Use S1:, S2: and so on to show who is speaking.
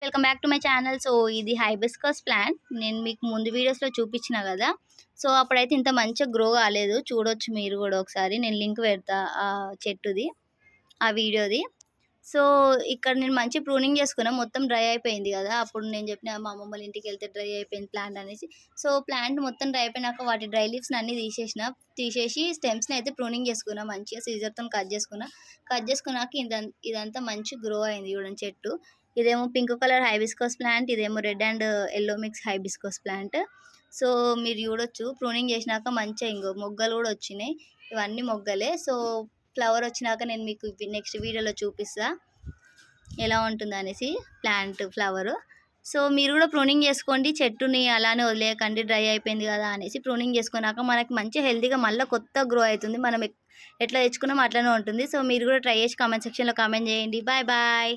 S1: Welcome back to my channel. So ఇది hibiscus plant. నేను మీకు ముందు వీడియోస్లో చూపించిన కదా. సో అప్పుడైతే ఇంత మంచిగా గ్రో కాలేదు. చూడొచ్చు మీరు కూడా ఒకసారి. నేను లింక్ పెడతా ఆ చెట్టుది, ఆ వీడియోది. సో ఇక్కడ నేను మంచి ప్రూనింగ్ చేసుకున్నా. మొత్తం డ్రై అయిపోయింది కదా. అప్పుడు నేను చెప్పిన మా అమ్మమ్మ వాళ్ళ ఇంటికి వెళ్తే డ్రై అయిపోయింది ప్లాంట్ అనేసి. సో ప్లాంట్ మొత్తం డ్రై అయిపోయినాక వాటి డ్రై లీవ్స్ అన్ని తీసేసి స్టెమ్స్ని అయితే ప్రూనింగ్ చేసుకున్నా. మంచిగా సీజర్తో కట్ చేసుకున్నాక ఇదంతా మంచి గ్రో అయింది చూడండి చెట్టు. ఇదేమో పింక్ కలర్ హైబిస్కస్ ప్లాంట్, ఇదేమో red and yellow mix hibiscus plant. So మీరు చూడొచ్చు ప్రూనింగ్ చేసినాక మంచిగా ఇంకో మొగ్గలు కూడా వచ్చినాయి. ఇవన్నీ మొగ్గలే. సో ఫ్లవర్ వచ్చినాక నేను మీకు నెక్స్ట్ వీడియోలో చూపిస్తా ఎలా ఉంటుంది అనేసి ప్లాంట్ ఫ్లవరు. సో మీరు కూడా ప్రూనింగ్ చేసుకోండి, చెట్టుని అలానే వదిలేయకండి డ్రై అయిపోయింది కదా అనేసి. ప్రూనింగ్ చేసుకున్నాక మనకి మంచి హెల్తీగా మళ్ళీ కొత్త గ్రో అవుతుంది. మనం ఎట్లా తెచ్చుకున్నామో అట్లనే ఉంటుంది. సో మీరు కూడా ట్రై చేసి కామెంట్ సెక్షన్లో కామెంట్ చేయండి. Bye bye.